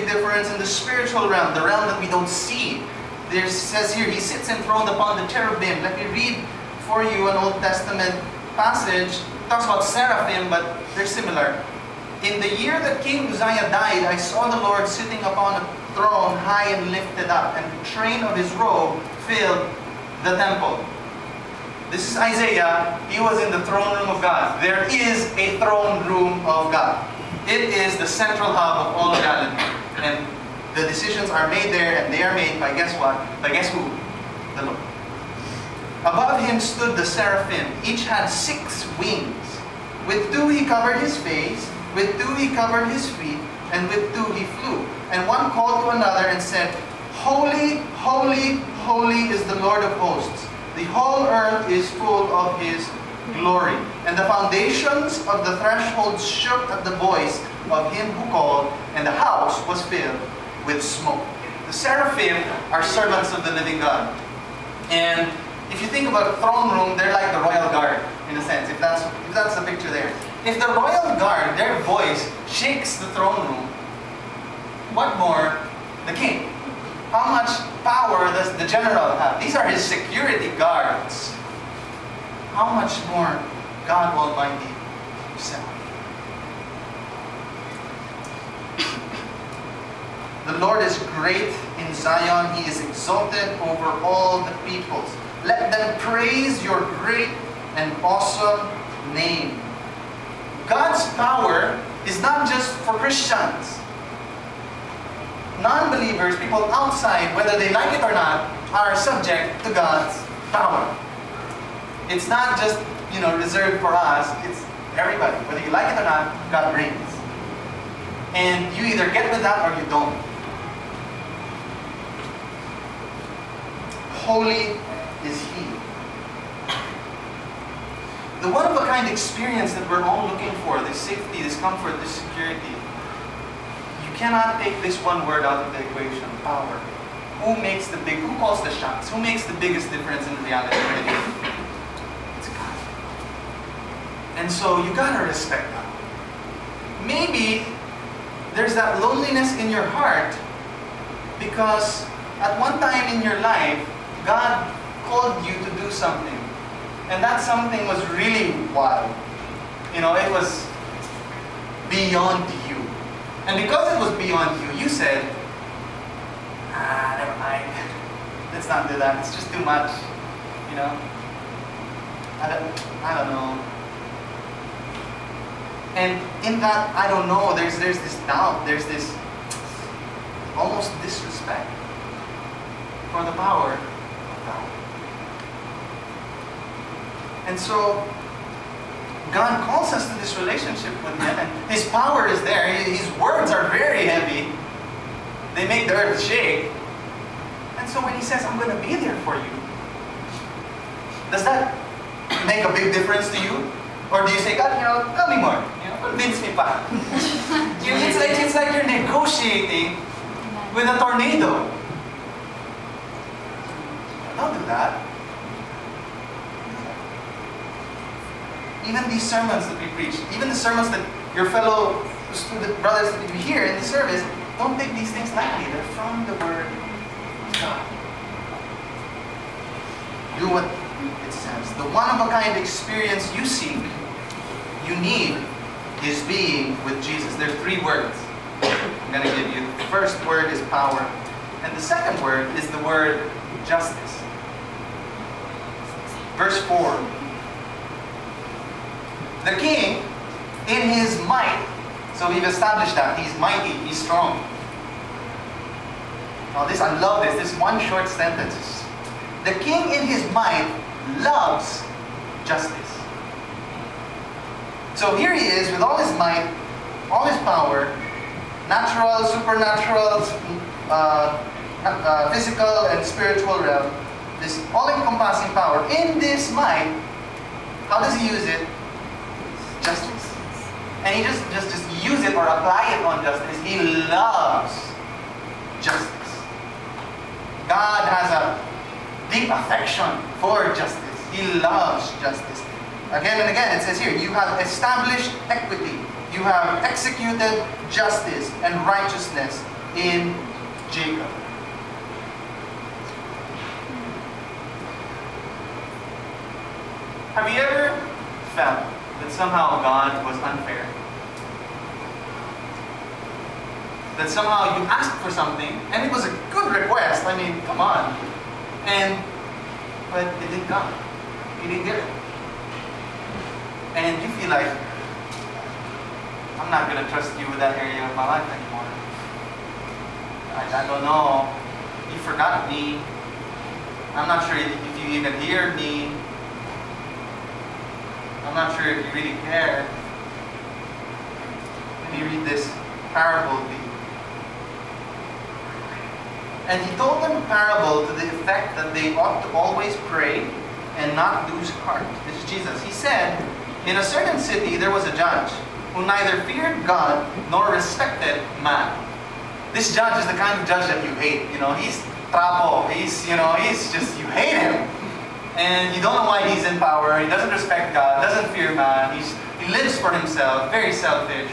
difference in the spiritual realm, the realm that we don't see. There says here, He sits enthroned upon the cherubim. Let me read for you an Old Testament passage. It talks about seraphim, but they're similar. In the year that King Uzziah died, I saw the Lord sitting upon a throne high and lifted up, and the train of His robe filled the temple. This is Isaiah. He was in the throne room of God. There is a throne room of God. It is the central hub of all of Galilee. And the decisions are made there, and they are made by guess what? By guess who? The Lord. Above Him stood the seraphim. Each had 6 wings. With 2 He covered His face, with 2 He covered His feet, and with 2 He flew. And one called to another and said, Holy, holy, holy is the Lord of hosts. The whole earth is full of His glory. And the foundations of the thresholds shook at the voice of Him who called, and the house was filled with smoke. The seraphim are servants of the living God. And if you think about a throne room, they're like the royal guard, in a sense, if that's the picture there. If the royal guard, their voice shakes the throne room, what more the king? How much power does the general have? These are his security guards. How much more God Almighty Himself? The Lord is great in Zion. He is exalted over all the peoples. Let them praise Your great and awesome name. God's power is not just for Christians. Non-believers, people outside, whether they like it or not, are subject to God's power. It's not just, reserved for us. It's everybody. Whether you like it or not, God reigns. And you either get with that or you don't. Holy is He. The one-of-a-kind experience that we're all looking for, this safety, this comfort, this security, you cannot take this one word out of the equation, power. Who calls the shots? Who makes the biggest difference in reality? It's God. And so you gotta respect that. Maybe there's that loneliness in your heart because at one time in your life, God called you to do something. And that something was really wild. It was beyond you. And because it was beyond you, you said, never mind. Let's not do that. It's just too much. I don't know. And in that, I don't know, there's this doubt. There's this almost disrespect for the power of God. And so, God calls us to this relationship with Him, and His power is there. His words are very heavy. They make the earth shake. And so when He says, I'm going to be there for you, does that make a big difference to you? Or do you say, God, tell me more. Convince me pa. It's like you're negotiating with a tornado. Don't do that. Even these sermons that we preach, even the sermons that your fellow student brothers that we hear in the service, don't take these things lightly. They're from the Word of God. Do what it says. The one-of-a-kind experience you seek, you need, is being with Jesus. There are 3 words I'm going to give you. The first word is power. And the second word is the word justice. Verse 4. The king, in his might, so we've established that. He's mighty, he's strong. Now I love this. This one short sentence. The king in his might loves justice. So here he is with all his might, all his power, natural, supernatural, physical and spiritual realm. This all-encompassing power. In this might, how does he use it? Justice. And he just use it or apply it on justice. He loves justice. God has a deep affection for justice. He loves justice. Again and again it says here, you have established equity. You have executed justice and righteousness in Jacob. Have you ever felt that somehow God was unfair? That somehow you asked for something and it was a good request. I mean, come on. But it didn't come. You didn't get it. And you feel like, I'm not going to trust you with that area of my life anymore. I don't know. You forgot me. I'm not sure if you even hear me. I'm not sure if you really care. Let me read this parable to you. And he told them a parable to the effect that they ought to always pray and not lose heart. This is Jesus. He said, in a certain city there was a judge who neither feared God nor respected man. This judge is the kind of judge that you hate. You know, he's trapo. He's just, you hate him. And you don't know why he's in power. He doesn't respect God, doesn't fear man. He lives for himself, very selfish.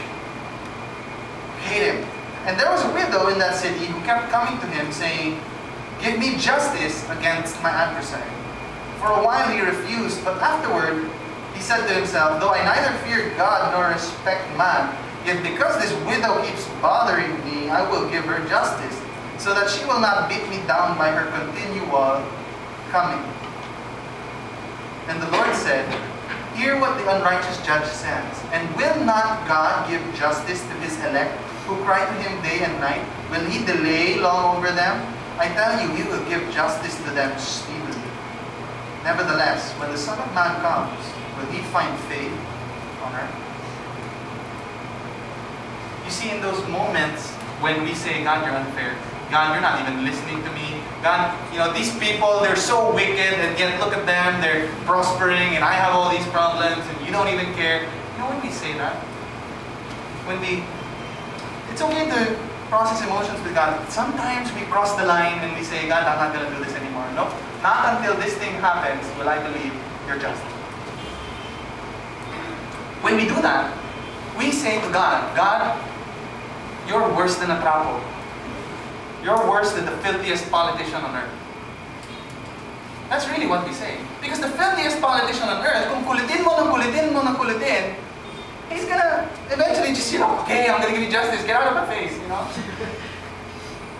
Hate him. And there was a widow in that city who kept coming to him saying, give me justice against my adversary. For a while he refused, but afterward he said to himself, though I neither fear God nor respect man, yet because this widow keeps bothering me, I will give her justice, so that she will not beat me down by her continual coming. And the Lord said, hear what the unrighteous judge says, and will not God give justice to his elect, who cry to him day and night? Will he delay long over them? I tell you, he will give justice to them speedily. Nevertheless, when the Son of Man comes, will he find faith on earth? You see, in those moments when we say, God, you're unfair. God, you're not even listening to me. God, you know, these people, they're so wicked, and yet look at them, they're prospering, and I have all these problems, and you don't even care. You know when we say that? It's okay to process emotions with God. Sometimes we cross the line and we say, God, I'm not going to do this anymore. No, not until this thing happens will I believe you're just. When we do that, we say to God, God, you're worse than a trapo. You're worse than the filthiest politician on earth. That's really what we say. Because the filthiest politician on earth, kung kulitin mo ng kulitin, he's gonna eventually just, okay, I'm gonna give you justice, get out of my face,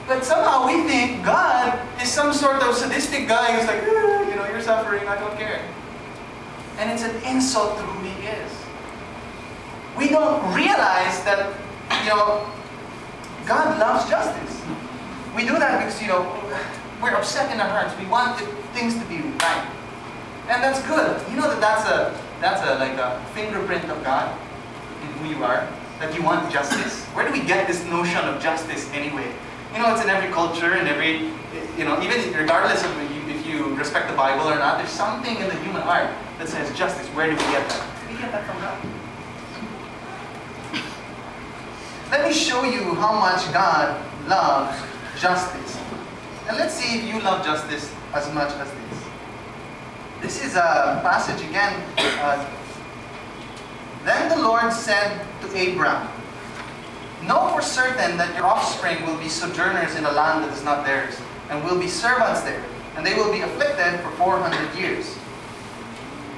But somehow we think God is some sort of sadistic guy who's like, you're suffering, I don't care. And it's an insult to who he is. We don't realize that, God loves justice. We do that because, we're upset in our hearts. We want things to be right. And that's good. You know that's a fingerprint of God in who you are, that you want justice. Where do we get this notion of justice anyway? It's in every culture, and every, even regardless of if you respect the Bible or not, there's something in the human heart that says justice. Where do we get that? We get that from God. Let me show you how much God loves justice. And let's see if you love justice as much as this. This is a passage again. Then the Lord said to Abram, know for certain that your offspring will be sojourners in a land that is not theirs, and will be servants there, and they will be afflicted for 400 years.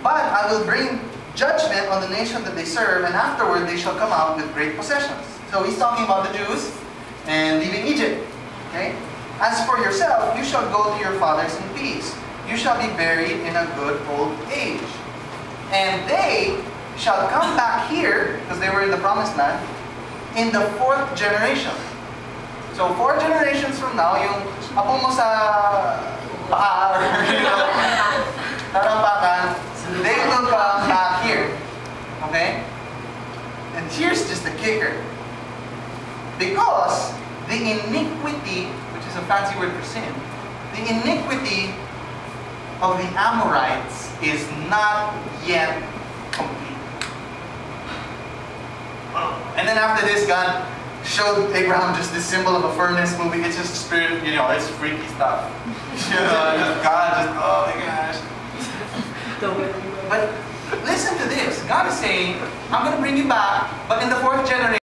But I will bring judgment on the nation that they serve, and afterward they shall come out with great possessions. So he's talking about the Jews and leaving Egypt. Okay? As for yourself, you shall go to your fathers in peace. You shall be buried in a good old age. And they shall come back here, because they were in the promised land, in the 4th generation. So 4 generations from now, yung apo mo sa paa, tarampakan, they will come back here. Okay? And here's just the kicker. Because the iniquity, which is a fancy word for sin, the iniquity of the Amorites is not yet complete. And then after this, God showed Abraham just this symbol of a furnace moving. It's just spirit, it's freaky stuff. God just, oh my gosh. But listen to this. God is saying, I'm going to bring you back, but in the 4th generation,